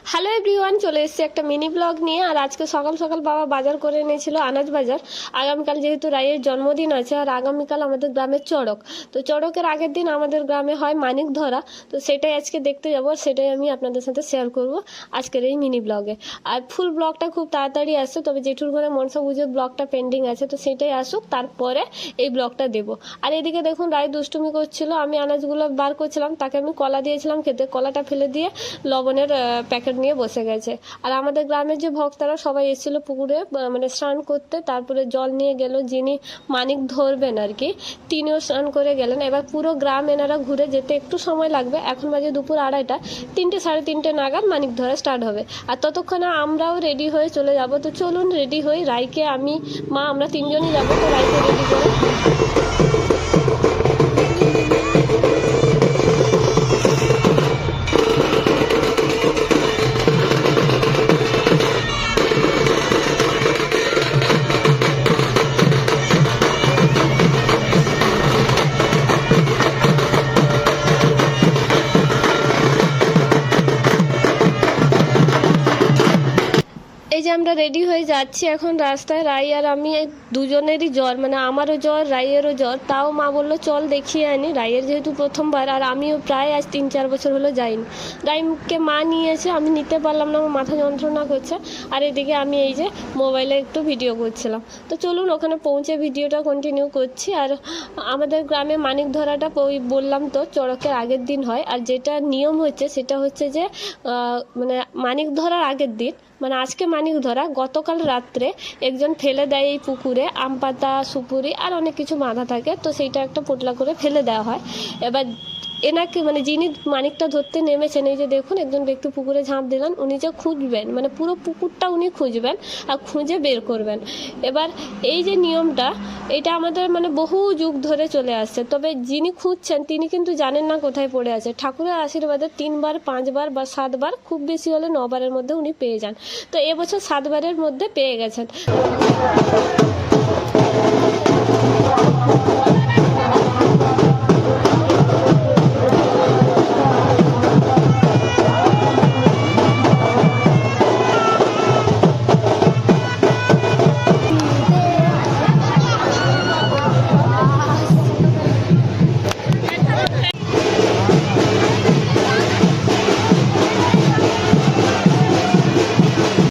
Hello everyone, চলে এসেছি একটা মিনি ব্লগ নিয়ে। আর আজকে সকাল সকাল বাবা বাজার করে এনেছিল, আনাজ বাজার। আগামীকাল যেহেতু রায়ের জন্মদিন আছে, আর আগামীকাল আমাদের গ্রামের চড়ক। তো চড়কের আগের দিন আমাদের গ্রামে হয় মানিক ধরা। তো সেটাই আজকে দেখতে যাব, সেটাই আমি আপনাদের সাথে শেয়ার করব আজকের এই মিনি ব্লগে। আর ফুল ব্লগটা খুব তাড়াতাড়ি আসছে, তবে জেঠুর ঘরে মনসা পুজোর ব্লগটা পেন্ডিং আছে, তো সেটাই আসুক, তারপরে এই ব্লগটা দেব। আর এদিকে দেখুন, রায় দুষ্টুমি করছিল, আমি আনাজগুলো বার করছিলাম, তাকে আমি কলা দিয়েছিলাম খেতে, কলাটা ফেলে দিয়ে লবণের প্যাকেট নিয়ে বসে গেছে। আর আমাদের গ্রামের যে ভক্তরা সবাই এসেছিল পুকুরে মানে স্নান করতে, তারপরে জল নিয়ে গেল, যিনি মানিক ধরবেন আর কি, তিনিও স্নান করে গেলেন। এবার পুরো গ্রাম এনারা ঘুরে যেতে একটু সময় লাগবে, এখন বাজে দুপুর 2:30, 3টে সাড়ে 3টে নাগাদ মানিক ধরা স্টার্ট হবে। আর ততক্ষণে আমরাও রেডি হয়ে চলে যাব। তো চলুন রেডি হই, রাইকে, আমি, মা, আমরা তিনজনই যাবো। তো রাইকে রেডি করে এই যে আমরা রেডি হয়ে যাচ্ছি এখন রাস্তায়। রাই আর আমি দুজনেরই জ্বর, মানে আমারও জ্বর, রাইয়েরও জ্বর। তাও মা বললো চল দেখিয়ে আনি, রাইয়ের যেহেতু প্রথমবার, আর আমিও প্রায় আজ 3-4 বছর হলো যাইনি। রাইকে মা নিয়েছে, আমি নিতে পারলাম না, আমার মাথা যন্ত্রণা করছে। আর এদিকে আমি এই যে মোবাইলে একটু ভিডিও করছিলাম। তো চলুন ওখানে পৌঁছে ভিডিওটা কন্টিনিউ করছি। আর আমাদের গ্রামে মানিক ধরাটা ওই বললাম তো চড়কের আগের দিন হয়। আর যেটা নিয়ম হচ্ছে সেটা হচ্ছে যে মানে মানিক ধরার আগের দিন, মানে আজকে মানিক ধরা, গতকাল রাত্রে একজন ফেলে দেয় এই পুকুরে আম পাতা, সুপুরি আর অনেক কিছু বাঁধা থাকে, তো সেইটা একটা পোটলা করে ফেলে দেওয়া হয়। এবার এনাকে, মানে যিনি মানিকটা ধরতে নেমেছেন, এই যে দেখুন একজন ব্যক্তি পুকুরে ঝাঁপ দিলেন, উনি যে খুঁজবেন, মানে পুরো পুকুরটা উনি খুঁজবেন আর খুঁজে বের করবেন। এবার এই যে নিয়মটা, এটা আমাদের মানে বহু যুগ ধরে চলে আসছে। তবে যিনি খুঁজছেন তিনি কিন্তু জানেন না কোথায় পড়ে আছে। ঠাকুরের আশীর্বাদে 3বার, 5বার বা 7বার, খুব বেশি হলে 9বারের মধ্যে উনি পেয়ে যান। তো এবছর 7বারের মধ্যে পেয়ে গেছেন।